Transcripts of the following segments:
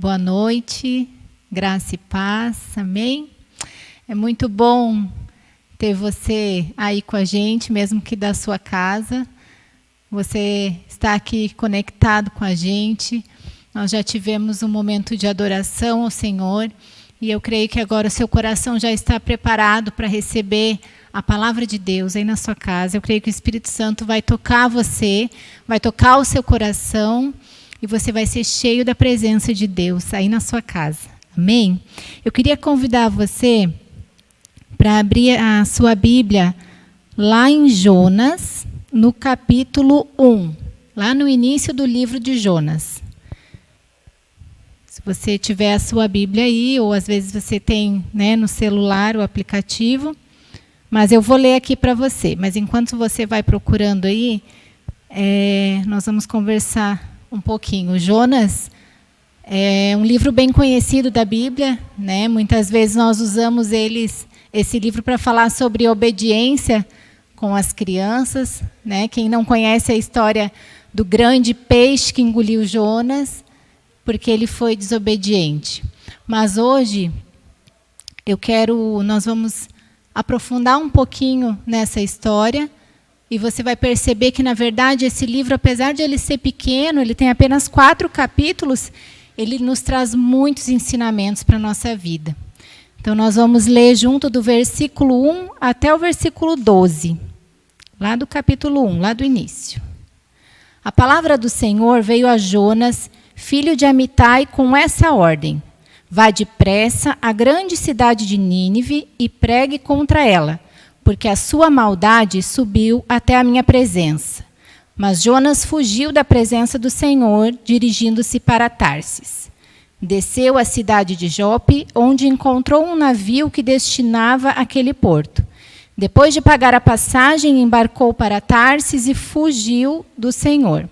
Boa noite, graça e paz, amém? É muito bom ter você aí com a gente, mesmo que da sua casa. Você está aqui conectado com a gente. Nós já tivemos um momento de adoração ao Senhor e eu creio que agora o seu coração já está preparado para receber a palavra de Deus aí na sua casa. Eu creio que o Espírito Santo vai tocar você, vai tocar o seu coração e você vai ser cheio da presença de Deus aí na sua casa. Amém? Eu queria convidar você para abrir a sua Bíblia lá em Jonas, no capítulo 1, lá no início do livro de Jonas. Se você tiver a sua Bíblia aí, ou às vezes você tem, né, no celular o aplicativo, mas eu vou ler aqui para você. Mas enquanto você vai procurando aí, nós vamos conversar um pouquinho. Jonas é um livro bem conhecido da Bíblia, né? Muitas vezes nós usamos esse livro para falar sobre obediência com as crianças, né? Quem não conhece a história do grande peixe que engoliu Jonas, porque ele foi desobediente. Mas hoje nós vamos aprofundar um pouquinho nessa história. E você vai perceber que, na verdade, esse livro, apesar de ele ser pequeno, ele tem apenas 4 capítulos, ele nos traz muitos ensinamentos para a nossa vida. Então, nós vamos ler junto do versículo 1 até o versículo 12, lá do capítulo 1, lá do início. A palavra do Senhor veio a Jonas, filho de Amitai, com essa ordem: vá depressa à grande cidade de Nínive e pregue contra ela, porque a sua maldade subiu até a minha presença. Mas Jonas fugiu da presença do Senhor, dirigindo-se para Tarsis. Desceu à cidade de Jope, onde encontrou um navio que destinava àquele porto. Depois de pagar a passagem, embarcou para Tarsis e fugiu do Senhor.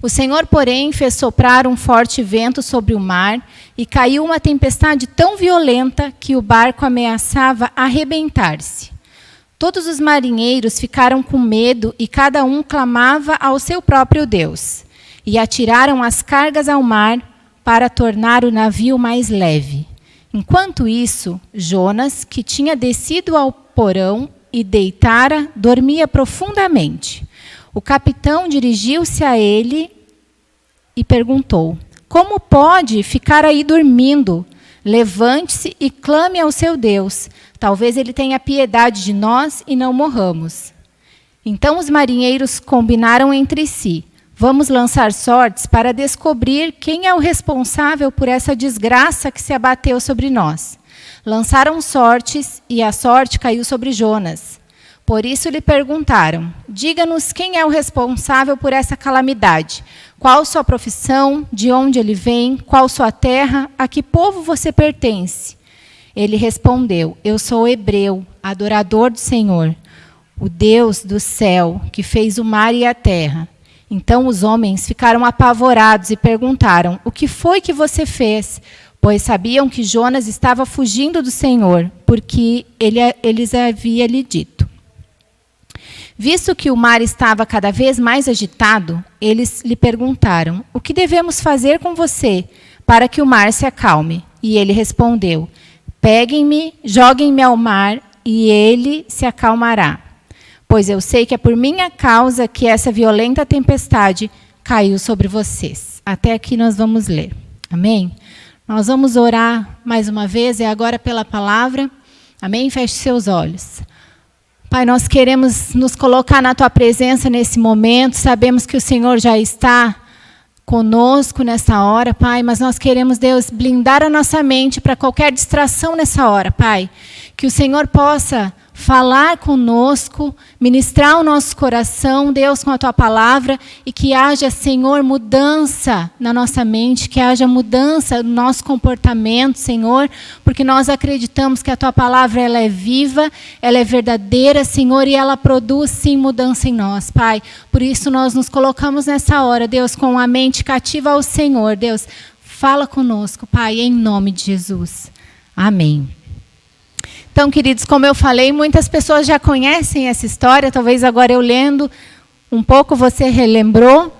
O Senhor, porém, fez soprar um forte vento sobre o mar e caiu uma tempestade tão violenta que o barco ameaçava arrebentar-se. Todos os marinheiros ficaram com medo e cada um clamava ao seu próprio Deus. E atiraram as cargas ao mar para tornar o navio mais leve. Enquanto isso, Jonas, que tinha descido ao porão e deitara, dormia profundamente. O capitão dirigiu-se a ele e perguntou: como pode ficar aí dormindo? Levante-se e clame ao seu Deus. Talvez ele tenha piedade de nós e não morramos. Então os marinheiros combinaram entre si: vamos lançar sortes para descobrir quem é o responsável por essa desgraça que se abateu sobre nós. Lançaram sortes e a sorte caiu sobre Jonas. Por isso lhe perguntaram: diga-nos quem é o responsável por essa calamidade. Qual sua profissão? De onde ele vem? Qual sua terra? A que povo você pertence? Ele respondeu: eu sou hebreu, adorador do Senhor, o Deus do céu, que fez o mar e a terra. Então os homens ficaram apavorados e perguntaram: o que foi que você fez? Pois sabiam que Jonas estava fugindo do Senhor, porque eles havia lhe dito. Visto que o mar estava cada vez mais agitado, eles lhe perguntaram: o que devemos fazer com você para que o mar se acalme? E ele respondeu: peguem-me, joguem-me ao mar, e ele se acalmará. Pois eu sei que é por minha causa que essa violenta tempestade caiu sobre vocês. Até aqui nós vamos ler. Amém? Nós vamos orar mais uma vez, agora pela palavra. Amém? Feche seus olhos. Pai, nós queremos nos colocar na Tua presença nesse momento. Sabemos que o Senhor já está conosco nessa hora, Pai, mas nós queremos, Deus, blindar a nossa mente para qualquer distração nessa hora, Pai. Que o Senhor possa falar conosco, ministrar o nosso coração, Deus, com a Tua palavra, e que haja, Senhor, mudança na nossa mente, que haja mudança no nosso comportamento, Senhor, porque nós acreditamos que a Tua palavra ela é viva, ela é verdadeira, Senhor, e ela produz, sim, mudança em nós, Pai. Por isso nós nos colocamos nessa hora, Deus, com a mente cativa ao Senhor. Deus, fala conosco, Pai, em nome de Jesus. Amém. Então, queridos, como eu falei, muitas pessoas já conhecem essa história. Talvez agora eu lendo um pouco você relembrou,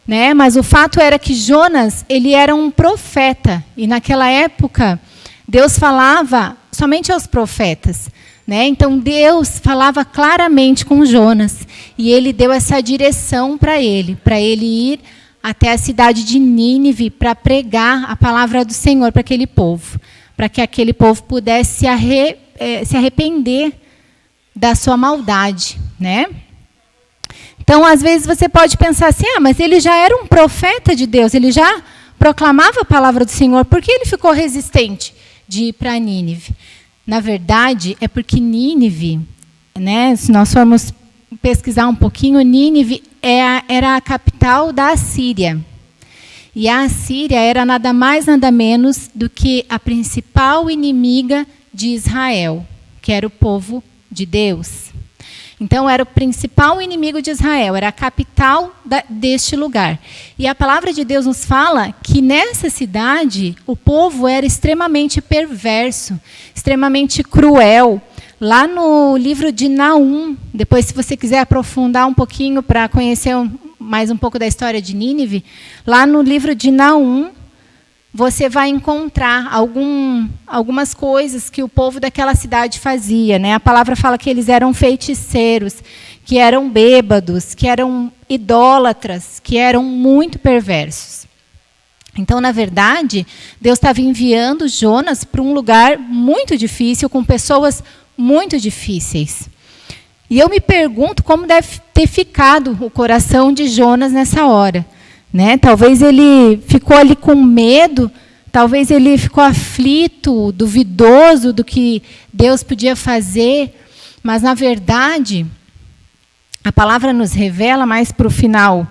né? Mas o fato era que Jonas, ele era um profeta. E naquela época, Deus falava somente aos profetas, né? Então, Deus falava claramente com Jonas. E ele deu essa direção para ele ir até a cidade de Nínive para pregar a palavra do Senhor para aquele povo. Para que aquele povo pudesse se arrepender da sua maldade, né? Então, às vezes, você pode pensar assim, mas ele já era um profeta de Deus, ele já proclamava a palavra do Senhor, por que ele ficou resistente de ir para Nínive? Na verdade, é porque Nínive, né, se nós formos pesquisar um pouquinho, Nínive era a capital da Assíria. E a Assíria era nada mais, nada menos do que a principal inimiga de Israel, que era o povo de Deus. Então, era o principal inimigo de Israel, era a capital deste lugar. E a palavra de Deus nos fala que nessa cidade, o povo era extremamente perverso, extremamente cruel. Lá no livro de Naum, depois se você quiser aprofundar um pouquinho para conhecer mais um pouco da história de Nínive, lá no livro de Naum, você vai encontrar algumas coisas que o povo daquela cidade fazia, né? A palavra fala que eles eram feiticeiros, que eram bêbados, que eram idólatras, que eram muito perversos. Então, na verdade, Deus estava enviando Jonas para um lugar muito difícil, com pessoas muito difíceis. E eu me pergunto como deve ter ficado o coração de Jonas nessa hora. Né? Talvez ele ficou ali com medo, talvez ele ficou aflito, duvidoso do que Deus podia fazer, mas, na verdade, a palavra nos revela, mais para o final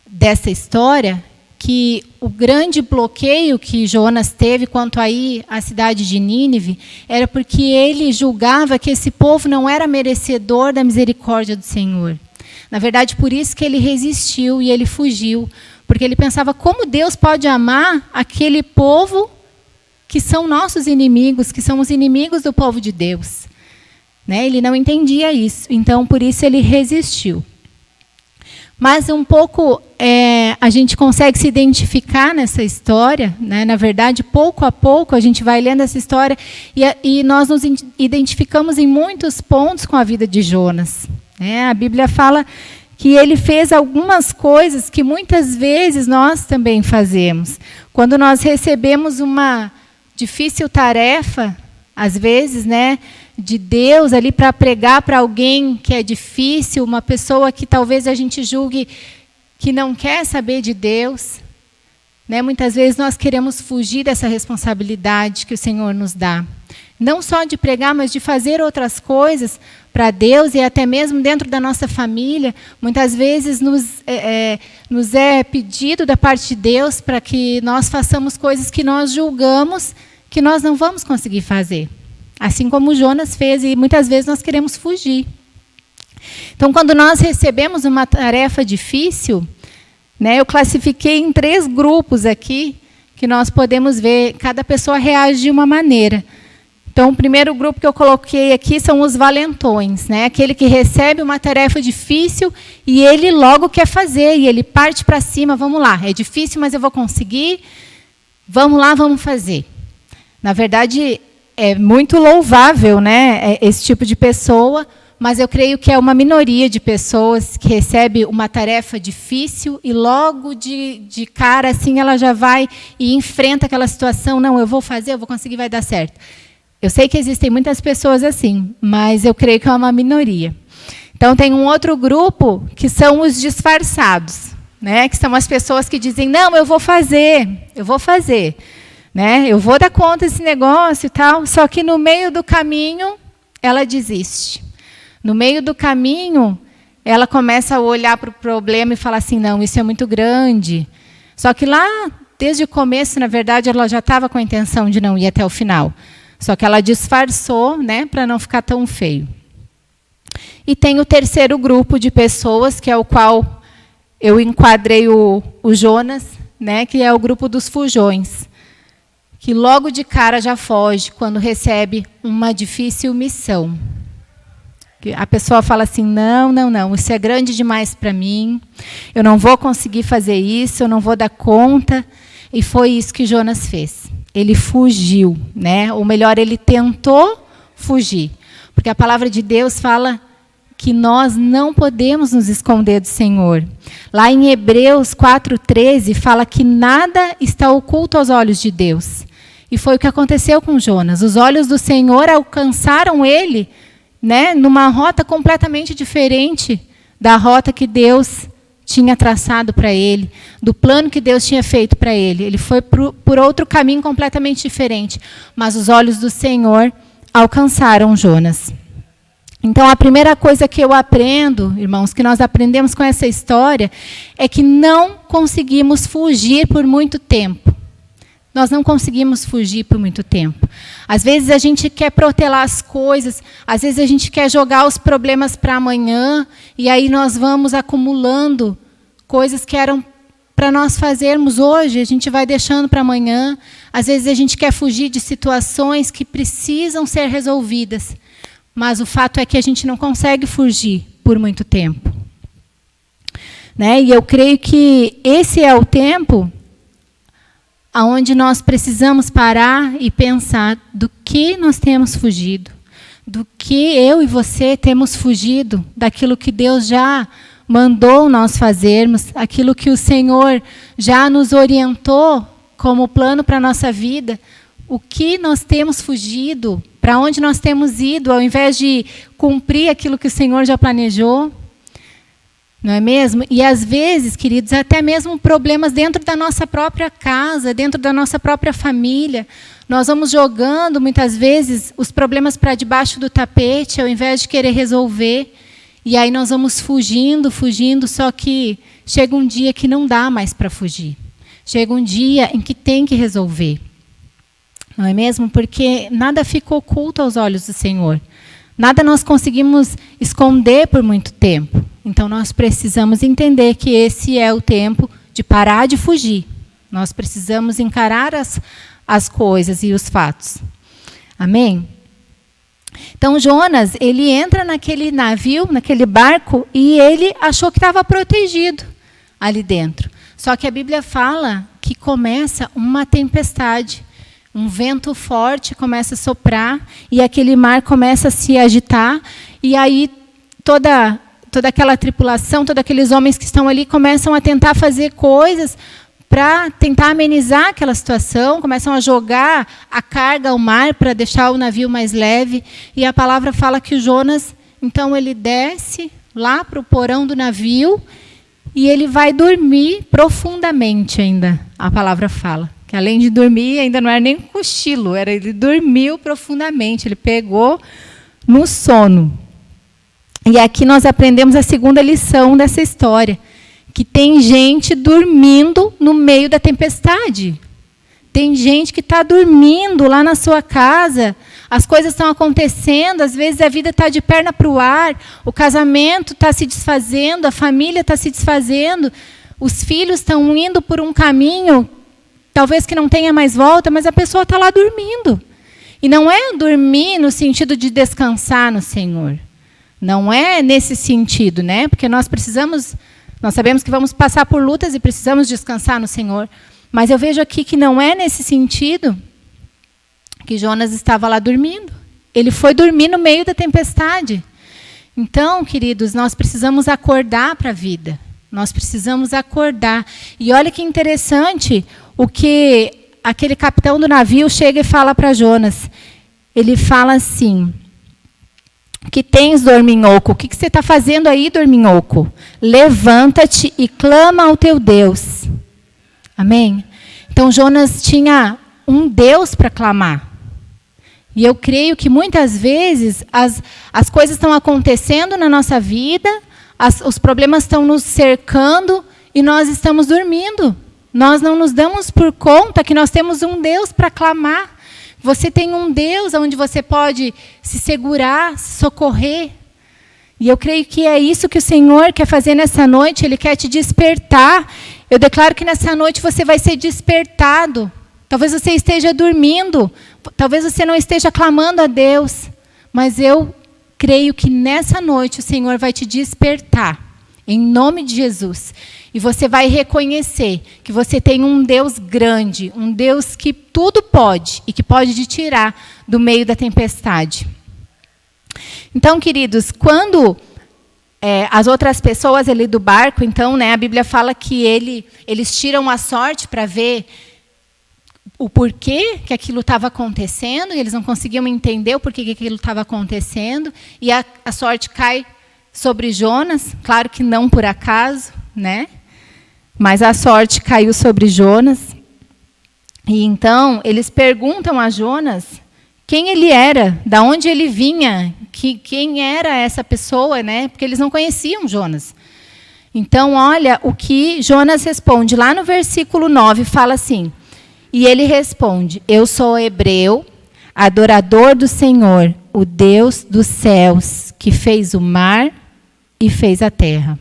dessa história, que o grande bloqueio que Jonas teve quanto a ir à cidade de Nínive era porque ele julgava que esse povo não era merecedor da misericórdia do Senhor. Na verdade, por isso que ele resistiu e ele fugiu, porque ele pensava como Deus pode amar aquele povo que são nossos inimigos, que são os inimigos do povo de Deus. Né? Ele não entendia isso, então por isso ele resistiu. Mas um pouco a gente consegue se identificar nessa história, né? Na verdade, pouco a pouco a gente vai lendo essa história e nós nos identificamos em muitos pontos com a vida de Jonas. A Bíblia fala que ele fez algumas coisas que muitas vezes nós também fazemos. Quando nós recebemos uma difícil tarefa, às vezes, né, de Deus ali para pregar para alguém que é difícil, uma pessoa que talvez a gente julgue que não quer saber de Deus, né, muitas vezes nós queremos fugir dessa responsabilidade que o Senhor nos dá. Não só de pregar, mas de fazer outras coisas para Deus e até mesmo dentro da nossa família. Muitas vezes nos é pedido da parte de Deus para que nós façamos coisas que nós julgamos que nós não vamos conseguir fazer. Assim como Jonas fez, e muitas vezes nós queremos fugir. Então, quando nós recebemos uma tarefa difícil, né, eu classifiquei em 3 grupos aqui, que nós podemos ver, cada pessoa reage de uma maneira. Então, o primeiro grupo que eu coloquei aqui são os valentões, né? Aquele que recebe uma tarefa difícil e ele logo quer fazer, e ele parte para cima, vamos lá, é difícil, mas eu vou conseguir, vamos lá, vamos fazer. Na verdade, é muito louvável, né, esse tipo de pessoa, mas eu creio que é uma minoria de pessoas que recebe uma tarefa difícil e logo de cara, assim, ela já vai e enfrenta aquela situação, não, eu vou fazer, eu vou conseguir, vai dar certo. Eu sei que existem muitas pessoas assim, mas eu creio que é uma minoria. Então, tem um outro grupo que são os disfarçados, né? Que são as pessoas que dizem, não, eu vou fazer, né? Eu vou dar conta desse negócio e tal, só que no meio do caminho, ela desiste. No meio do caminho, ela começa a olhar para o problema e falar assim, não, isso é muito grande. Só que lá, desde o começo, na verdade, ela já estava com a intenção de não ir até o final. Só que ela disfarçou, né, para não ficar tão feio. E tem o terceiro grupo de pessoas, que é o qual eu enquadrei o Jonas, né, que é o grupo dos fujões, que logo de cara já foge quando recebe uma difícil missão. A pessoa fala assim, não, isso é grande demais para mim, eu não vou conseguir fazer isso, eu não vou dar conta. E foi isso que Jonas fez. Ele fugiu, né? Ou melhor, ele tentou fugir. Porque a palavra de Deus fala que nós não podemos nos esconder do Senhor. Lá em Hebreus 4:13 fala que nada está oculto aos olhos de Deus. E foi o que aconteceu com Jonas. Os olhos do Senhor alcançaram ele, né, numa rota completamente diferente da rota que Deus tinha traçado para ele, do plano que Deus tinha feito para ele. Ele foi por outro caminho completamente diferente. Mas os olhos do Senhor alcançaram Jonas. Então, a primeira coisa que eu aprendo, irmãos, que nós aprendemos com essa história, é que não conseguimos fugir por muito tempo. Nós não conseguimos fugir por muito tempo. Às vezes a gente quer protelar as coisas, às vezes a gente quer jogar os problemas para amanhã, e aí nós vamos acumulando coisas que eram para nós fazermos hoje, a gente vai deixando para amanhã. Às vezes a gente quer fugir de situações que precisam ser resolvidas, mas o fato é que a gente não consegue fugir por muito tempo. Né? E eu creio que esse é o tempo aonde nós precisamos parar e pensar do que nós temos fugido, do que eu e você temos fugido, daquilo que Deus já mandou nós fazermos, aquilo que o Senhor já nos orientou como plano para a nossa vida, o que nós temos fugido, para onde nós temos ido, ao invés de cumprir aquilo que o Senhor já planejou. Não é mesmo? E às vezes, queridos, até mesmo problemas dentro da nossa própria casa, dentro da nossa própria família. Nós vamos jogando, muitas vezes, os problemas para debaixo do tapete, ao invés de querer resolver. E aí nós vamos fugindo, só que chega um dia que não dá mais para fugir. Chega um dia em que tem que resolver. Não é mesmo? Porque nada fica oculto aos olhos do Senhor. Nada nós conseguimos esconder por muito tempo. Então, nós precisamos entender que esse é o tempo de parar de fugir. Nós precisamos encarar as coisas e os fatos. Amém? Então, Jonas, ele entra naquele navio, naquele barco, e ele achou que estava protegido ali dentro. Só que a Bíblia fala que começa uma tempestade. Um vento forte começa a soprar, e aquele mar começa a se agitar, e aí toda aquela tripulação, todos aqueles homens que estão ali começam a tentar fazer coisas para tentar amenizar aquela situação, começam a jogar a carga ao mar para deixar o navio mais leve. E a palavra fala que o Jonas, então ele desce lá para o porão do navio e ele vai dormir profundamente ainda, a palavra fala. Que além de dormir, ainda não era nem cochilo, ele dormiu profundamente, ele pegou no sono. E aqui nós aprendemos a segunda lição dessa história, que tem gente dormindo no meio da tempestade. Tem gente que está dormindo lá na sua casa, as coisas estão acontecendo, às vezes a vida está de perna para o ar, o casamento está se desfazendo, a família está se desfazendo, os filhos estão indo por um caminho, talvez que não tenha mais volta, mas a pessoa está lá dormindo. E não é dormir no sentido de descansar no Senhor. Não é nesse sentido, né? Porque nós sabemos que vamos passar por lutas e precisamos descansar no Senhor. Mas eu vejo aqui que não é nesse sentido que Jonas estava lá dormindo. Ele foi dormir no meio da tempestade. Então, queridos, nós precisamos acordar para a vida. Nós precisamos acordar. E olha que interessante o que aquele capitão do navio chega e fala para Jonas. Ele fala assim: que tens, dorminhoco? O que você está fazendo aí, dorminhoco? Levanta-te e clama ao teu Deus. Amém? Então, Jonas tinha um Deus para clamar. E eu creio que muitas vezes as coisas estão acontecendo na nossa vida, os problemas estão nos cercando e nós estamos dormindo. Nós não nos damos por conta que nós temos um Deus para clamar. Você tem um Deus onde você pode se segurar, se socorrer. E eu creio que é isso que o Senhor quer fazer nessa noite. Ele quer te despertar. Eu declaro que nessa noite você vai ser despertado. Talvez você esteja dormindo. Talvez você não esteja clamando a Deus. Mas eu creio que nessa noite o Senhor vai te despertar, em nome de Jesus. E você vai reconhecer que você tem um Deus grande, um Deus que tudo pode e que pode te tirar do meio da tempestade. Então, queridos, quando as outras pessoas ali do barco, então, né, a Bíblia fala que eles tiram a sorte para ver o porquê que aquilo estava acontecendo, e eles não conseguiam entender o porquê que aquilo estava acontecendo, e a sorte cai sobre Jonas, claro que não por acaso, né? Mas a sorte caiu sobre Jonas. E então eles perguntam a Jonas quem ele era, da onde ele vinha, quem era essa pessoa, né? Porque eles não conheciam Jonas. Então, olha o que Jonas responde. Lá no versículo 9 fala assim: e ele responde: eu sou hebreu, adorador do Senhor, o Deus dos céus, que fez o mar e fez a terra.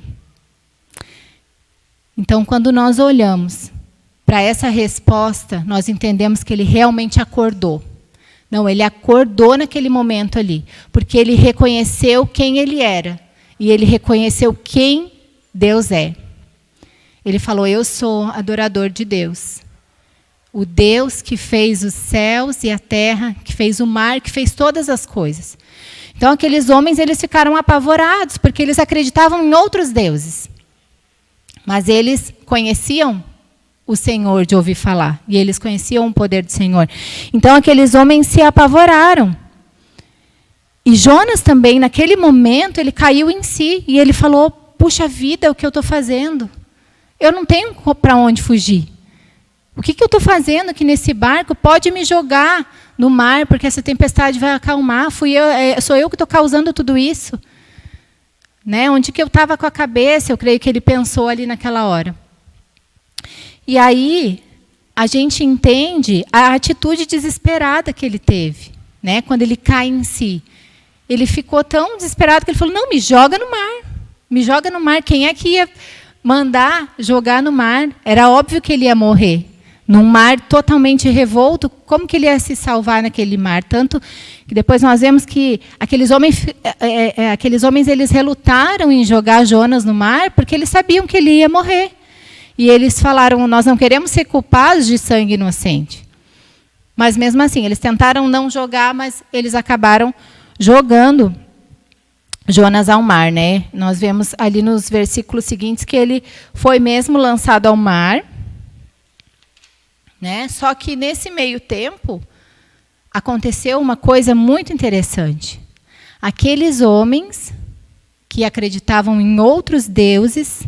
Então, quando nós olhamos para essa resposta, nós entendemos que ele realmente acordou. Não, ele acordou naquele momento ali, porque ele reconheceu quem ele era, e ele reconheceu quem Deus é. Ele falou: eu sou adorador de Deus. O Deus que fez os céus e a terra, que fez o mar, que fez todas as coisas. Então, aqueles homens, eles ficaram apavorados, porque eles acreditavam em outros deuses. Mas eles conheciam o Senhor de ouvir falar, e eles conheciam o poder do Senhor. Então, aqueles homens se apavoraram. E Jonas também, naquele momento, ele caiu em si, e ele falou: puxa vida, o que eu estou fazendo? Eu não tenho para onde fugir. O que eu estou fazendo aqui nesse barco? Pode me jogar no mar, porque essa tempestade vai acalmar. Sou eu que estou causando tudo isso. Né? Onde que eu estava com a cabeça? Eu creio que ele pensou ali naquela hora. E aí, a gente entende a atitude desesperada que ele teve. Né? Quando ele cai em si. Ele ficou tão desesperado que ele falou: não, me joga no mar. Me joga no mar. Quem é que ia mandar jogar no mar? Era óbvio que ele ia morrer. Num mar totalmente revolto, como que ele ia se salvar naquele mar? Tanto que depois nós vemos que aqueles homens eles relutaram em jogar Jonas no mar, porque eles sabiam que ele ia morrer. E eles falaram: nós não queremos ser culpados de sangue inocente. Mas mesmo assim, eles tentaram não jogar, mas eles acabaram jogando Jonas ao mar, né? Nós vemos ali nos versículos seguintes que ele foi mesmo lançado ao mar. Né? Só que nesse meio tempo aconteceu uma coisa muito interessante. Aqueles homens que acreditavam em outros deuses,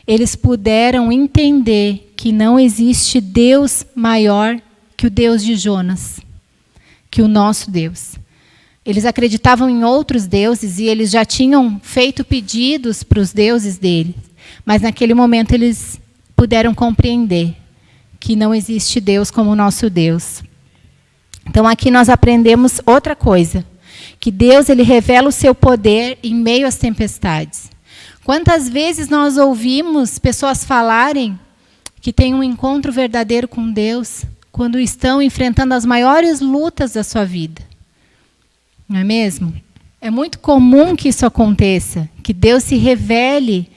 eles puderam entender que não existe Deus maior que o Deus de Jonas, que o nosso Deus. Eles acreditavam em outros deuses e eles já tinham feito pedidos para os deuses deles, mas naquele momento eles puderam compreender que não existe Deus como o nosso Deus. Então, aqui nós aprendemos outra coisa, que Deus ele revela o seu poder em meio às tempestades. Quantas vezes nós ouvimos pessoas falarem que têm um encontro verdadeiro com Deus, quando estão enfrentando as maiores lutas da sua vida? Não é mesmo? É muito comum que isso aconteça, que Deus se revele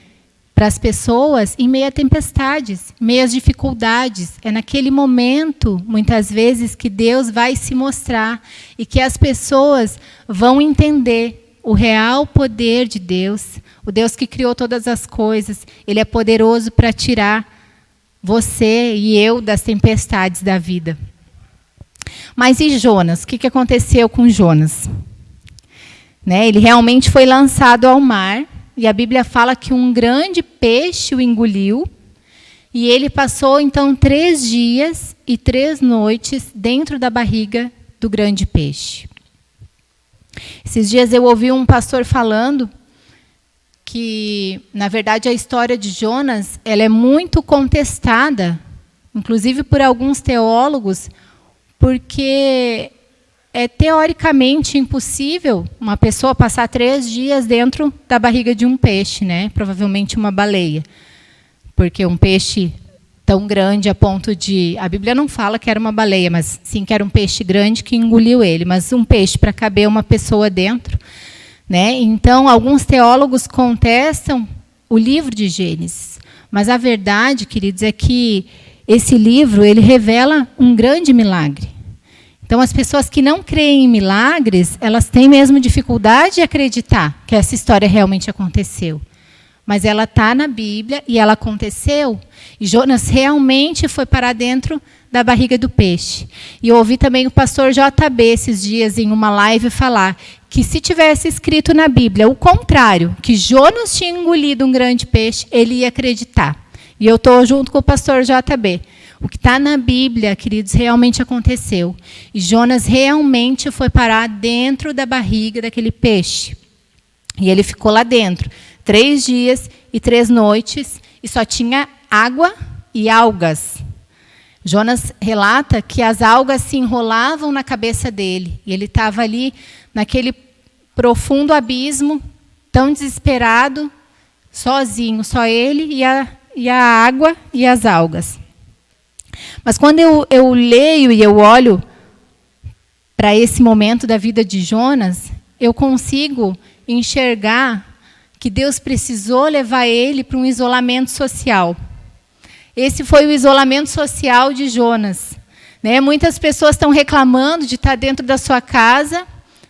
para as pessoas em meio a tempestades, em meio às dificuldades. É naquele momento, muitas vezes, que Deus vai se mostrar e que as pessoas vão entender o real poder de Deus, o Deus que criou todas as coisas. Ele é poderoso para tirar você e eu das tempestades da vida. Mas e Jonas? O que aconteceu com Jonas? Né? Ele realmente foi lançado ao mar. E a Bíblia fala que um grande peixe o engoliu. E ele passou, então, 3 dias e 3 noites dentro da barriga do grande peixe. Esses dias eu ouvi um pastor falando que, na verdade, a história de Jonas ela é muito contestada, inclusive por alguns teólogos, porque é teoricamente impossível uma pessoa passar 3 dias dentro da barriga de um peixe, né? Provavelmente uma baleia. Porque um peixe tão grande a ponto de... A Bíblia não fala que era uma baleia, mas sim que era um peixe grande que engoliu ele. Mas um peixe para caber uma pessoa dentro, né? Então, alguns teólogos contestam o livro de Gênesis. Mas a verdade, queridos, é que esse livro ele revela um grande milagre. Então, as pessoas que não creem em milagres, elas têm mesmo dificuldade de acreditar que essa história realmente aconteceu. Mas ela está na Bíblia e ela aconteceu. E Jonas realmente foi parar dentro da barriga do peixe. E eu ouvi também o pastor JB esses dias em uma live falar que se tivesse escrito na Bíblia o contrário, que Jonas tinha engolido um grande peixe, ele ia acreditar. E eu estou junto com o pastor JB. O que está na Bíblia, queridos, realmente aconteceu. E Jonas realmente foi parar dentro da barriga daquele peixe. E ele ficou lá dentro 3 dias e 3 noites, e só tinha água e algas. Jonas relata que as algas se enrolavam na cabeça dele, e ele estava ali naquele profundo abismo, tão desesperado, sozinho, só ele e a água e as algas. Mas quando eu leio e eu olho para esse momento da vida de Jonas, eu consigo enxergar que Deus precisou levar ele para um isolamento social. Esse foi o isolamento social de Jonas, né? Muitas pessoas estão reclamando de estar dentro da sua casa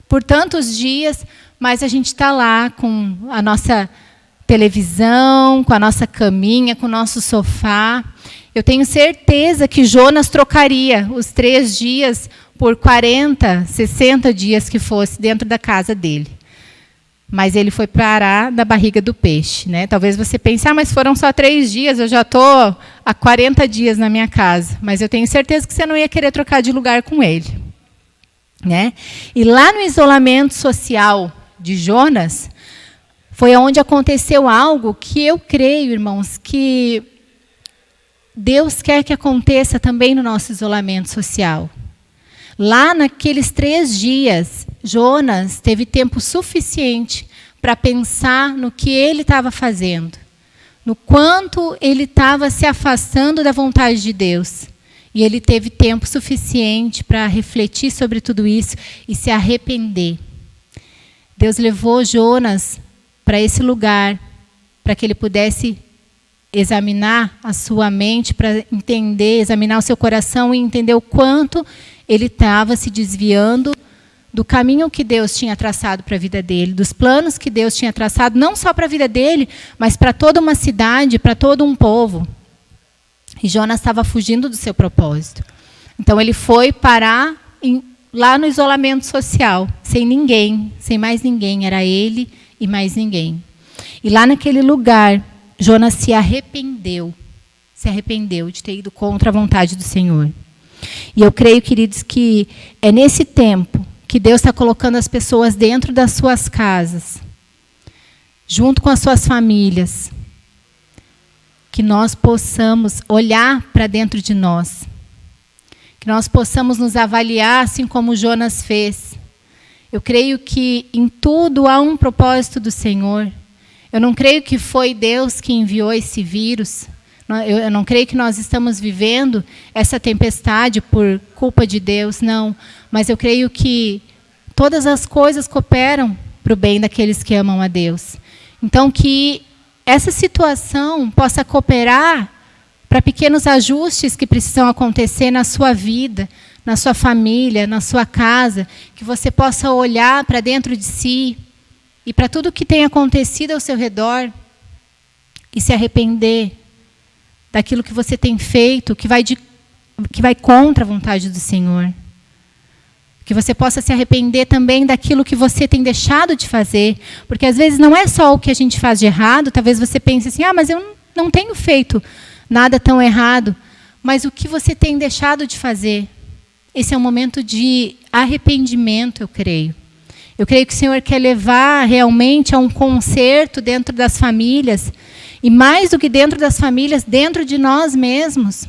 por tantos dias, mas a gente está lá com a nossa televisão, com a nossa caminha, com o nosso sofá. Eu tenho certeza que Jonas trocaria os 3 dias por 40, 60 dias que fosse dentro da casa dele. Mas ele foi parar na barriga do peixe, né? Talvez você pense, mas foram só 3 dias, eu já estou há 40 dias na minha casa. Mas eu tenho certeza que você não ia querer trocar de lugar com ele, né? E lá no isolamento social de Jonas, foi onde aconteceu algo que eu creio, irmãos, que Deus quer que aconteça também no nosso isolamento social. Lá naqueles 3 dias, Jonas teve tempo suficiente para pensar no que ele estava fazendo, no quanto ele estava se afastando da vontade de Deus. E ele teve tempo suficiente para refletir sobre tudo isso e se arrepender. Deus levou Jonas para esse lugar, para que ele pudesse examinar a sua mente, para entender, examinar o seu coração e entender o quanto ele estava se desviando do caminho que Deus tinha traçado para a vida dele, dos planos que Deus tinha traçado, não só para a vida dele, mas para toda uma cidade, para todo um povo. E Jonas estava fugindo do seu propósito. Então ele foi parar lá no isolamento social, sem ninguém, sem mais ninguém, era ele e mais ninguém. E lá naquele lugar, Jonas se arrependeu de ter ido contra a vontade do Senhor. E eu creio, queridos, que é nesse tempo que Deus está colocando as pessoas dentro das suas casas, junto com as suas famílias, que nós possamos olhar para dentro de nós, que nós possamos nos avaliar assim como Jonas fez. Eu creio que em tudo há um propósito do Senhor. Eu não creio que foi Deus que enviou esse vírus. Eu não creio que nós estamos vivendo essa tempestade por culpa de Deus, não. Mas eu creio que todas as coisas cooperam para o bem daqueles que amam a Deus. Então, que essa situação possa cooperar para pequenos ajustes que precisam acontecer na sua vida, na sua família, na sua casa, que você possa olhar para dentro de si e para tudo que tem acontecido ao seu redor e se arrepender daquilo que você tem feito, que vai contra a vontade do Senhor. Que você possa se arrepender também daquilo que você tem deixado de fazer. Porque às vezes não é só o que a gente faz de errado, talvez você pense assim, mas eu não tenho feito nada tão errado. Mas o que você tem deixado de fazer? Esse é um momento de arrependimento, eu creio. Eu creio que o Senhor quer levar realmente a um conserto dentro das famílias, e mais do que dentro das famílias, dentro de nós mesmos.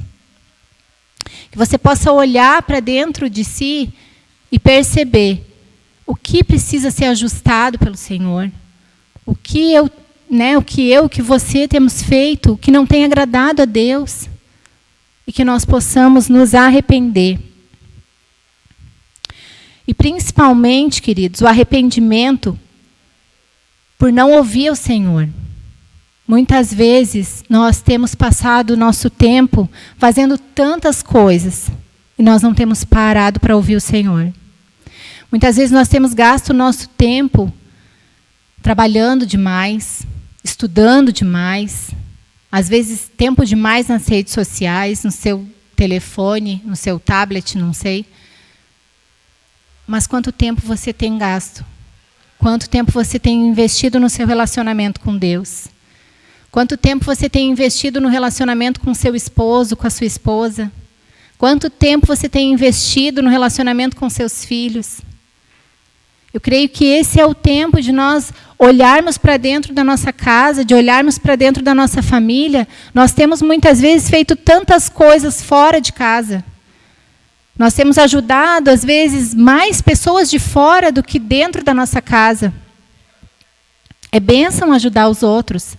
Que você possa olhar para dentro de si e perceber o que precisa ser ajustado pelo Senhor. O que que você temos feito, o que não tem agradado a Deus. E que nós possamos nos arrepender. E principalmente, queridos, o arrependimento por não ouvir o Senhor. Muitas vezes nós temos passado o nosso tempo fazendo tantas coisas e nós não temos parado para ouvir o Senhor. Muitas vezes nós temos gasto o nosso tempo trabalhando demais, estudando demais, às vezes tempo demais nas redes sociais, no seu telefone, no seu tablet, não sei. Mas quanto tempo você tem gasto? Quanto tempo você tem investido no seu relacionamento com Deus? Quanto tempo você tem investido no relacionamento com seu esposo, com a sua esposa? Quanto tempo você tem investido no relacionamento com seus filhos? Eu creio que esse é o tempo de nós olharmos para dentro da nossa casa, de olharmos para dentro da nossa família. Nós temos muitas vezes feito tantas coisas fora de casa. Nós temos ajudado, às vezes, mais pessoas de fora do que dentro da nossa casa. É bênção ajudar os outros,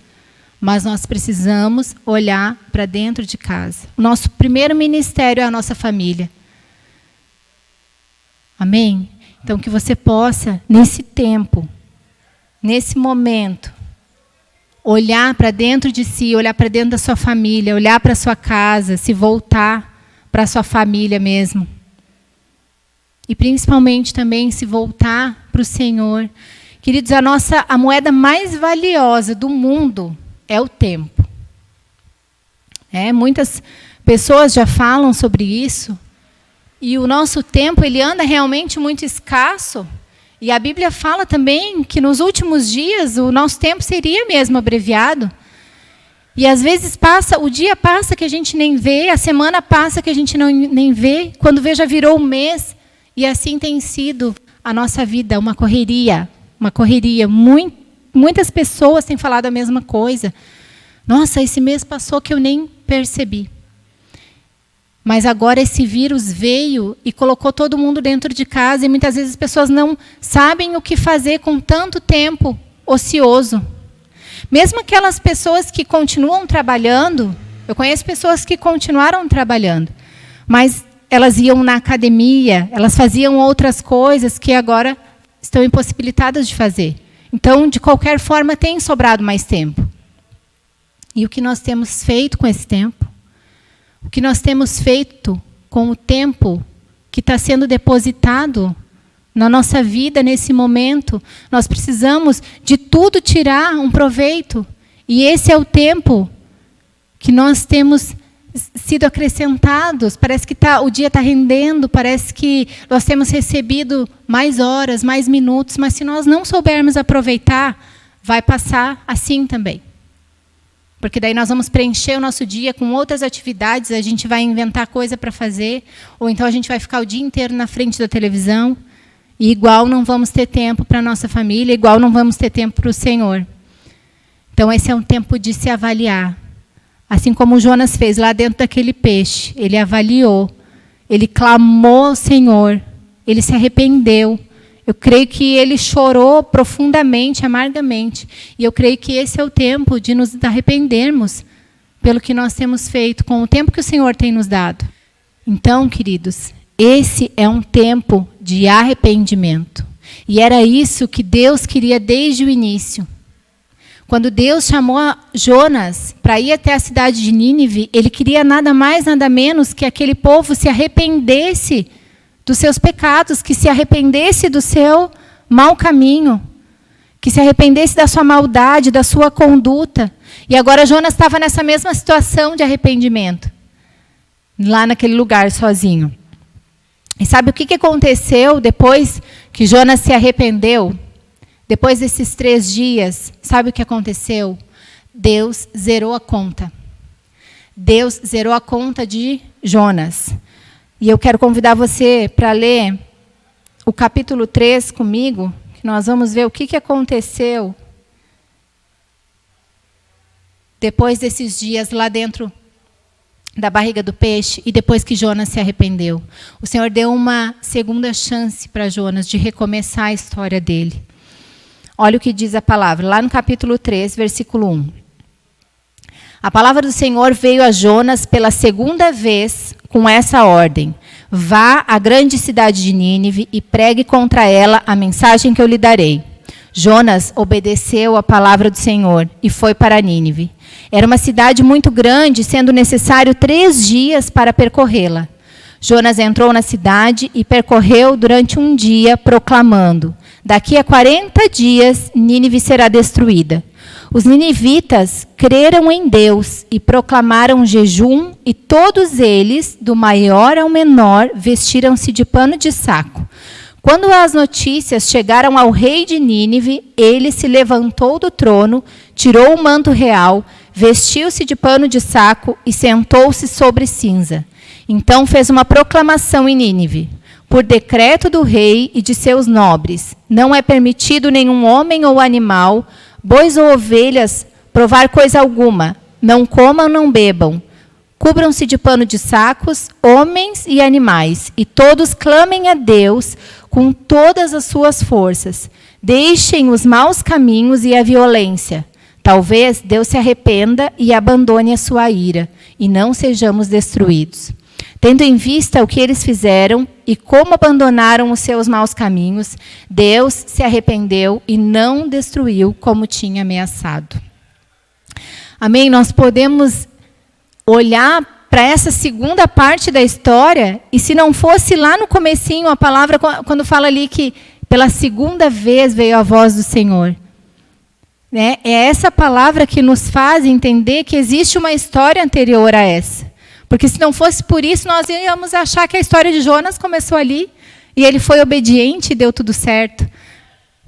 mas nós precisamos olhar para dentro de casa. O nosso primeiro ministério é a nossa família. Amém? Então, que você possa, nesse tempo, nesse momento, olhar para dentro de si, olhar para dentro da sua família, olhar para a sua casa, se voltar para a sua família mesmo. E principalmente também se voltar para o Senhor. Queridos, a moeda mais valiosa do mundo é o tempo. Muitas pessoas já falam sobre isso. E o nosso tempo, ele anda realmente muito escasso. E a Bíblia fala também que nos últimos dias o nosso tempo seria mesmo abreviado. E às vezes o dia passa que a gente nem vê, a semana passa que a gente nem vê, quando vê já virou um mês. E assim tem sido a nossa vida, uma correria. Muitas pessoas têm falado a mesma coisa. Nossa, esse mês passou que eu nem percebi. Mas agora esse vírus veio e colocou todo mundo dentro de casa e muitas vezes as pessoas não sabem o que fazer com tanto tempo ocioso. Mesmo aquelas pessoas que continuam trabalhando, eu conheço pessoas que continuaram trabalhando, mas elas iam na academia, elas faziam outras coisas que agora estão impossibilitadas de fazer. Então, de qualquer forma, tem sobrado mais tempo. E o que nós temos feito com esse tempo? O que nós temos feito com o tempo que está sendo depositado na nossa vida nesse momento? Nós precisamos de tudo tirar um proveito. E esse é o tempo que nós temos sido acrescentados. Parece que o dia está rendendo, parece que nós temos recebido mais horas, mais minutos, mas se nós não soubermos aproveitar, vai passar assim também. Porque daí nós vamos preencher o nosso dia com outras atividades, a gente vai inventar coisa para fazer, ou então a gente vai ficar o dia inteiro na frente da televisão, e igual não vamos ter tempo para a nossa família, igual não vamos ter tempo para o Senhor. Então esse é um tempo de se avaliar. Assim como Jonas fez lá dentro daquele peixe, ele avaliou, ele clamou ao Senhor, ele se arrependeu. Eu creio que ele chorou profundamente, amargamente. E eu creio que esse é o tempo de nos arrependermos pelo que nós temos feito, com o tempo que o Senhor tem nos dado. Então, queridos, esse é um tempo de arrependimento. E era isso que Deus queria desde o início. Quando Deus chamou Jonas para ir até a cidade de Nínive, ele queria nada mais, nada menos que aquele povo se arrependesse dos seus pecados, que se arrependesse do seu mau caminho, que se arrependesse da sua maldade, da sua conduta. E agora Jonas estava nessa mesma situação de arrependimento, lá naquele lugar sozinho. E sabe o que aconteceu depois que Jonas se arrependeu? Depois desses 3 dias, sabe o que aconteceu? Deus zerou a conta. Deus zerou a conta de Jonas. E eu quero convidar você para ler o capítulo 3 comigo, que nós vamos ver o que aconteceu depois desses dias lá dentro da barriga do peixe e depois que Jonas se arrependeu. O Senhor deu uma segunda chance para Jonas de recomeçar a história dele. Olha o que diz a palavra, lá no capítulo 3, versículo 1. A palavra do Senhor veio a Jonas pela segunda vez com essa ordem: vá à grande cidade de Nínive e pregue contra ela a mensagem que eu lhe darei. Jonas obedeceu à palavra do Senhor e foi para Nínive. Era uma cidade muito grande, sendo necessário 3 dias para percorrê-la. Jonas entrou na cidade e percorreu durante um dia, proclamando: daqui a 40 dias, Nínive será destruída. Os ninivitas creram em Deus e proclamaram jejum, e todos eles, do maior ao menor, vestiram-se de pano de saco. Quando as notícias chegaram ao rei de Nínive, ele se levantou do trono, tirou o manto real, vestiu-se de pano de saco e sentou-se sobre cinza. Então fez uma proclamação em Nínive: por decreto do rei e de seus nobres, não é permitido nenhum homem ou animal, bois ou ovelhas, provar coisa alguma. Não comam, não bebam. Cubram-se de pano de sacos, homens e animais, e todos clamem a Deus com todas as suas forças. Deixem os maus caminhos e a violência. Talvez Deus se arrependa e abandone a sua ira, e não sejamos destruídos. Tendo em vista o que eles fizeram e como abandonaram os seus maus caminhos, Deus se arrependeu e não destruiu como tinha ameaçado. Amém? Nós podemos olhar para essa segunda parte da história, e se não fosse lá no comecinho a palavra, quando fala ali que pela segunda vez veio a voz do Senhor. Né? É essa palavra que nos faz entender que existe uma história anterior a essa. Porque se não fosse por isso, nós íamos achar que a história de Jonas começou ali, e ele foi obediente e deu tudo certo.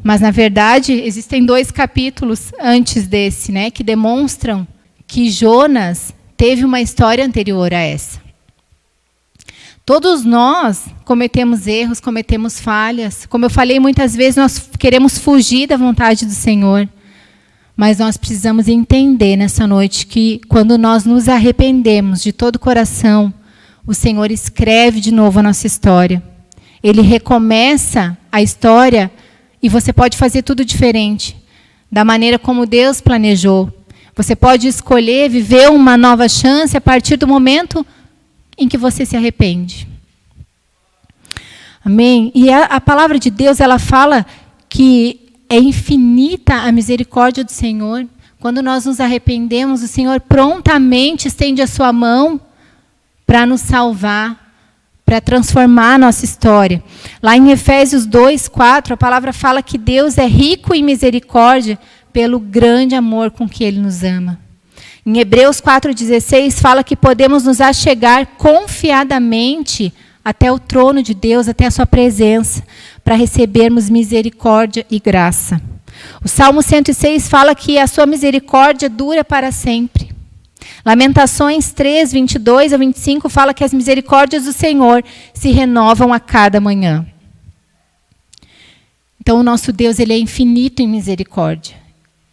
Mas, na verdade, existem 2 capítulos antes desse, né, que demonstram que Jonas teve uma história anterior a essa. Todos nós cometemos erros, cometemos falhas. Como eu falei muitas vezes, nós queremos fugir da vontade do Senhor. Mas nós precisamos entender nessa noite que quando nós nos arrependemos de todo o coração, o Senhor escreve de novo a nossa história. Ele recomeça a história e você pode fazer tudo diferente, da maneira como Deus planejou. Você pode escolher viver uma nova chance a partir do momento em que você se arrepende. Amém? E a palavra de Deus, ela fala que é infinita a misericórdia do Senhor. Quando nós nos arrependemos, o Senhor prontamente estende a sua mão para nos salvar, para transformar a nossa história. Lá em Efésios 2:4, a palavra fala que Deus é rico em misericórdia pelo grande amor com que Ele nos ama. Em Hebreus 4:16, fala que podemos nos achegar confiadamente até o trono de Deus, até a sua presença, para recebermos misericórdia e graça. O Salmo 106 fala que a sua misericórdia dura para sempre. Lamentações 3, 22 a 25 fala que as misericórdias do Senhor se renovam a cada manhã. Então o nosso Deus, ele é infinito em misericórdia.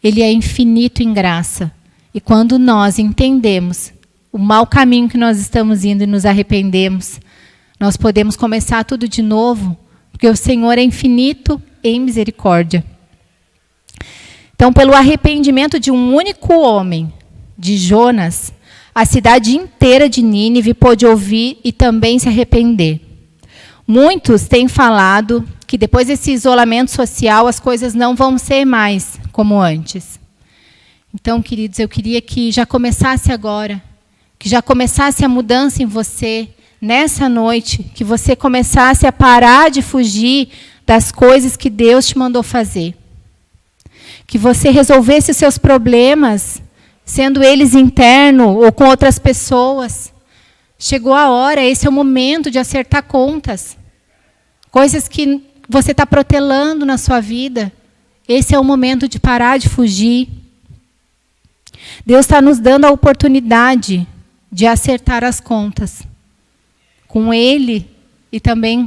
Ele é infinito em graça. E quando nós entendemos o mau caminho que nós estamos indo e nos arrependemos, nós podemos começar tudo de novo, porque o Senhor é infinito em misericórdia. Então, pelo arrependimento de um único homem, de Jonas, a cidade inteira de Nínive pôde ouvir e também se arrepender. Muitos têm falado que depois desse isolamento social, as coisas não vão ser mais como antes. Então, queridos, eu queria que já começasse agora, que já começasse a mudança em você, nessa noite, que você começasse a parar de fugir das coisas que Deus te mandou fazer. Que você resolvesse os seus problemas, sendo eles internos ou com outras pessoas. Chegou a hora, esse é o momento de acertar contas. Coisas que você está protelando na sua vida. Esse é o momento de parar de fugir. Deus está nos dando a oportunidade de acertar as contas. Com Ele e também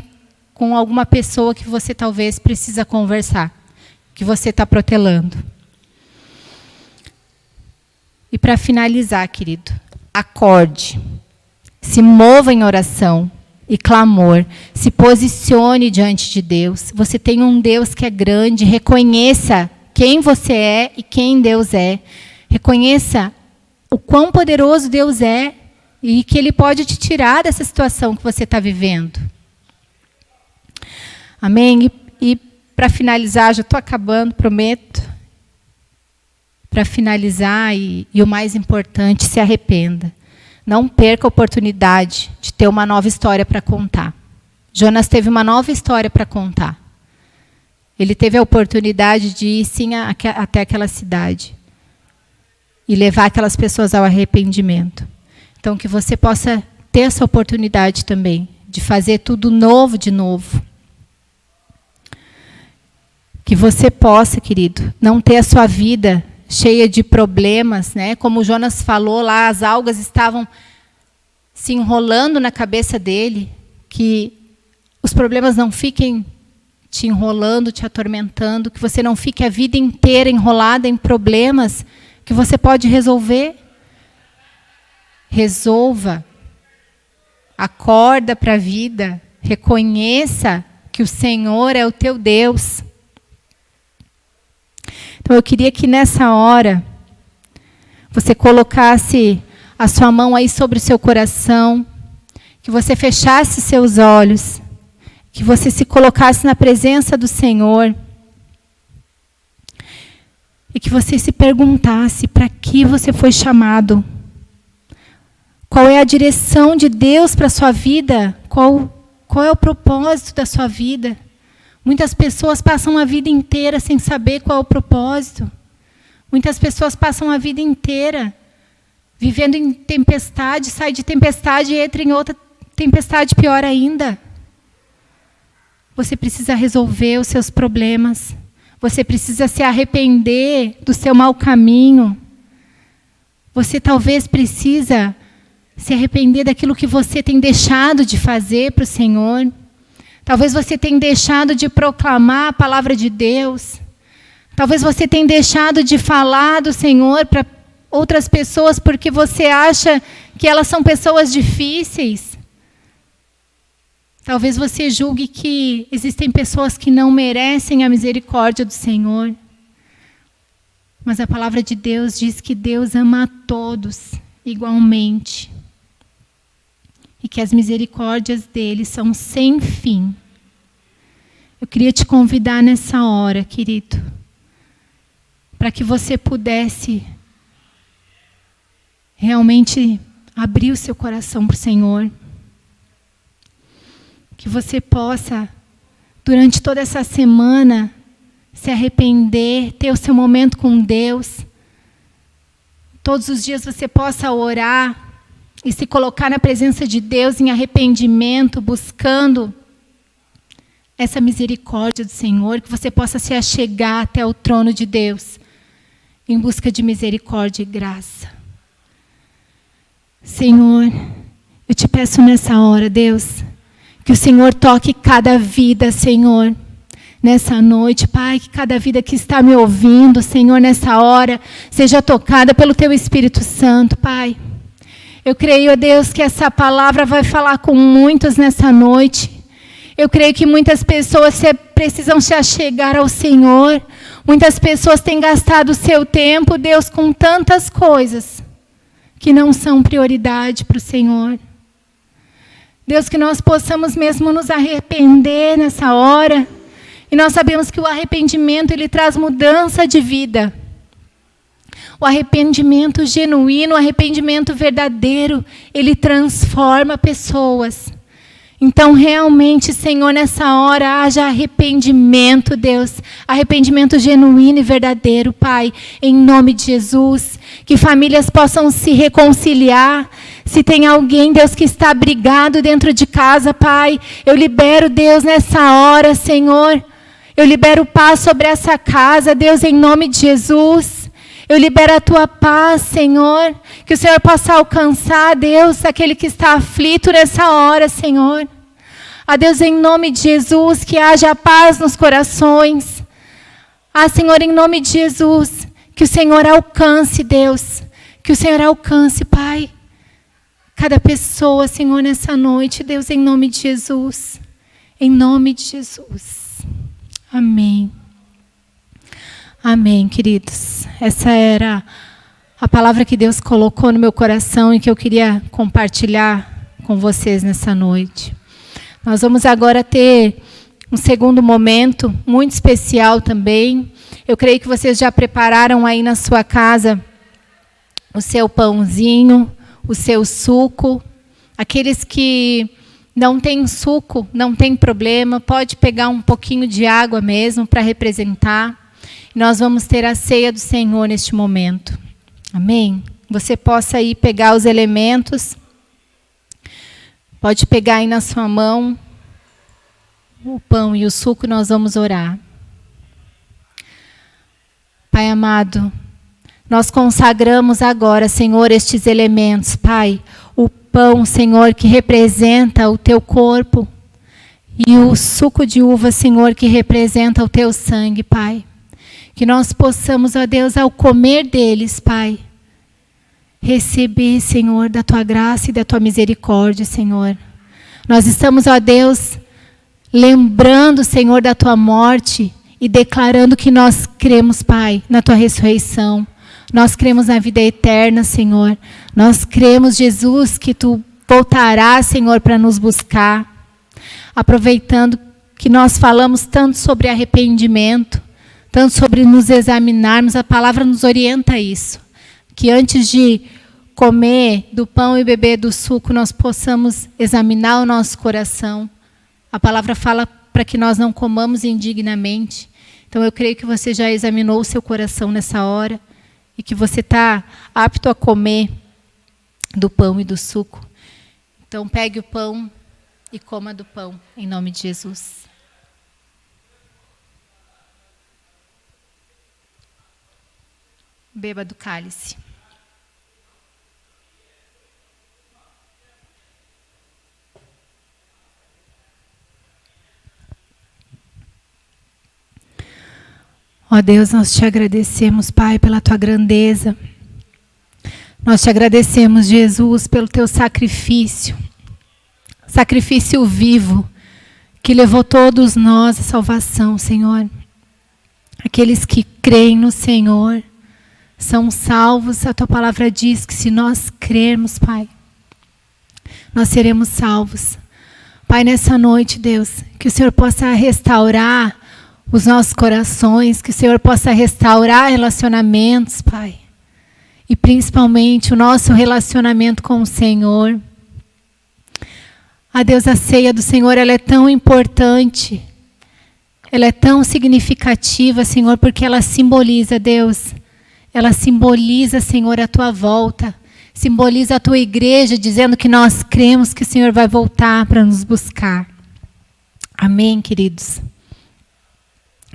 com alguma pessoa que você talvez precisa conversar, que você está protelando. E para finalizar, querido, acorde, se mova em oração e clamor, se posicione diante de Deus. Você tem um Deus que é grande, reconheça quem você é e quem Deus é. Reconheça o quão poderoso Deus é e que Ele pode te tirar dessa situação que você está vivendo. Amém? E para finalizar, já estou acabando, prometo. Para finalizar, e o mais importante, se arrependa. Não perca a oportunidade de ter uma nova história para contar. Jonas teve uma nova história para contar. Ele teve a oportunidade de ir, sim, até aquela cidade. E levar aquelas pessoas ao arrependimento. Então, que você possa ter essa oportunidade também, de fazer tudo novo de novo. Que você possa, querido, não ter a sua vida cheia de problemas, né? Como o Jonas falou lá, as algas estavam se enrolando na cabeça dele, que os problemas não fiquem te enrolando, te atormentando, que você não fique a vida inteira enrolada em problemas que você pode resolver. Resolva. Acorda para a vida. Reconheça que o Senhor é o teu Deus. Então, eu queria que nessa hora você colocasse a sua mão aí sobre o seu coração, que você fechasse seus olhos, que você se colocasse na presença do Senhor e que você se perguntasse para que você foi chamado. Qual é a direção de Deus para a sua vida? Qual é o propósito da sua vida? Muitas pessoas passam a vida inteira sem saber qual é o propósito. Muitas pessoas passam a vida inteira vivendo em tempestade, sai de tempestade e entra em outra tempestade pior ainda. Você precisa resolver os seus problemas. Você precisa se arrepender do seu mau caminho. Você talvez precisa se arrepender daquilo que você tem deixado de fazer para o Senhor. Talvez você tenha deixado de proclamar a palavra de Deus. Talvez você tenha deixado de falar do Senhor para outras pessoas porque você acha que elas são pessoas difíceis. Talvez você julgue que existem pessoas que não merecem a misericórdia do Senhor. Mas a palavra de Deus diz que Deus ama a todos igualmente. E que as misericórdias dele são sem fim. Eu queria te convidar nessa hora, querido, para que você pudesse realmente abrir o seu coração para o Senhor. Que você possa, durante toda essa semana, se arrepender, ter o seu momento com Deus. Todos os dias você possa orar e se colocar na presença de Deus em arrependimento, buscando essa misericórdia do Senhor, que você possa se achegar até o trono de Deus, em busca de misericórdia e graça. Senhor, eu te peço nessa hora, Deus, que o Senhor toque cada vida, Senhor, nessa noite, Pai, que cada vida que está me ouvindo, Senhor, nessa hora, seja tocada pelo Teu Espírito Santo, Pai. Eu creio, ó Deus, que essa palavra vai falar com muitos nessa noite. Eu creio que muitas pessoas precisam se achegar ao Senhor. Muitas pessoas têm gastado o seu tempo, Deus, com tantas coisas que não são prioridade para o Senhor. Deus, que nós possamos mesmo nos arrepender nessa hora. E nós sabemos que o arrependimento, ele traz mudança de vida. O arrependimento genuíno, o arrependimento verdadeiro, ele transforma pessoas. Então, realmente, Senhor, nessa hora, haja arrependimento, Deus. Arrependimento genuíno e verdadeiro, Pai. Em nome de Jesus. Que famílias possam se reconciliar. Se tem alguém, Deus, que está brigado dentro de casa, Pai, eu libero, Deus, nessa hora, Senhor. Eu libero paz sobre essa casa, Deus, em nome de Jesus. Eu libero a Tua paz, Senhor. Que o Senhor possa alcançar, Deus, aquele que está aflito nessa hora, Senhor. A Deus, em nome de Jesus, que haja paz nos corações. Senhor, em nome de Jesus, que o Senhor alcance, Deus. Que o Senhor alcance, Pai, cada pessoa, Senhor, nessa noite. Deus, em nome de Jesus. Em nome de Jesus. Amém. Amém, queridos. Essa era a palavra que Deus colocou no meu coração e que eu queria compartilhar com vocês nessa noite. Nós vamos agora ter um segundo momento muito especial também. Eu creio que vocês já prepararam aí na sua casa o seu pãozinho, o seu suco. Aqueles que não têm suco, não tem problema, pode pegar um pouquinho de água mesmo para representar. Nós vamos ter a ceia do Senhor neste momento. Amém? Você possa aí pegar os elementos. Pode pegar aí na sua mão o pão e o suco, nós vamos orar. Pai amado, nós consagramos agora, Senhor, estes elementos, Pai. O pão, Senhor, que representa o teu corpo. E o suco de uva, Senhor, que representa o teu sangue, Pai. Que nós possamos, ó Deus, ao comer deles, Pai, receber, Senhor, da tua graça e da tua misericórdia, Senhor. Nós estamos, ó Deus, lembrando, Senhor, da tua morte e declarando que nós cremos, Pai, na tua ressurreição. Nós cremos na vida eterna, Senhor. Nós cremos, Jesus, que tu voltarás, Senhor, para nos buscar. Aproveitando que nós falamos tanto sobre arrependimento, tanto sobre nos examinarmos, a palavra nos orienta a isso. Que antes de comer do pão e beber do suco, nós possamos examinar o nosso coração. A palavra fala para que nós não comamos indignamente. Então, eu creio que você já examinou o seu coração nessa hora e que você está apto a comer do pão e do suco. Então, pegue o pão e coma do pão, em nome de Jesus. Beba do cálice. Ó Deus, nós te agradecemos, Pai, pela tua grandeza. Nós te agradecemos, Jesus, pelo teu sacrifício. Sacrifício vivo, que levou todos nós à salvação, Senhor. Aqueles que creem no Senhor são salvos. A tua palavra diz que se nós crermos, Pai, nós seremos salvos. Pai, nessa noite, Deus, que o Senhor possa restaurar os nossos corações, que o Senhor possa restaurar relacionamentos, Pai. E principalmente o nosso relacionamento com o Senhor. Deus, a ceia do Senhor, ela é tão importante. Ela é tão significativa, Senhor, porque ela simboliza, Deus. Ela simboliza, Senhor, a tua volta. Simboliza a tua igreja, dizendo que nós cremos que o Senhor vai voltar para nos buscar. Amém, queridos?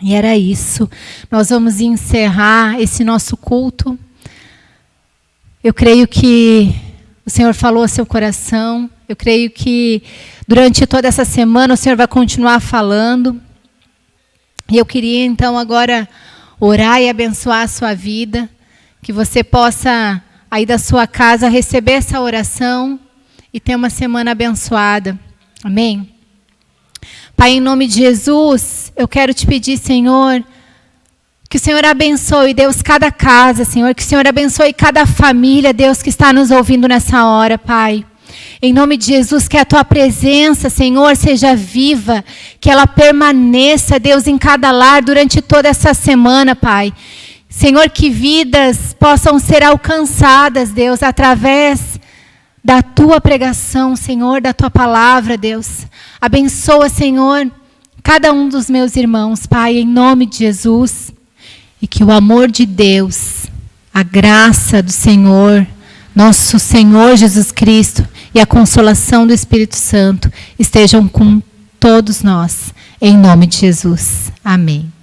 E era isso. Nós vamos encerrar esse nosso culto. Eu creio que o Senhor falou ao seu coração. Eu creio que durante toda essa semana o Senhor vai continuar falando. E eu queria então agora orar e abençoar a sua vida. Que você possa, aí da sua casa, receber essa oração e ter uma semana abençoada. Amém? Pai, em nome de Jesus, eu quero te pedir, Senhor, que o Senhor abençoe, Deus, cada casa, Senhor, que o Senhor abençoe cada família, Deus, que está nos ouvindo nessa hora, Pai. Em nome de Jesus, que a tua presença, Senhor, seja viva, que ela permaneça, Deus, em cada lar durante toda essa semana, Pai. Senhor, que vidas possam ser alcançadas, Deus, através da tua pregação, Senhor, da tua palavra, Deus. Abençoa, Senhor, cada um dos meus irmãos, Pai, em nome de Jesus. E que o amor de Deus, a graça do Senhor, nosso Senhor Jesus Cristo e a consolação do Espírito Santo estejam com todos nós, em nome de Jesus. Amém.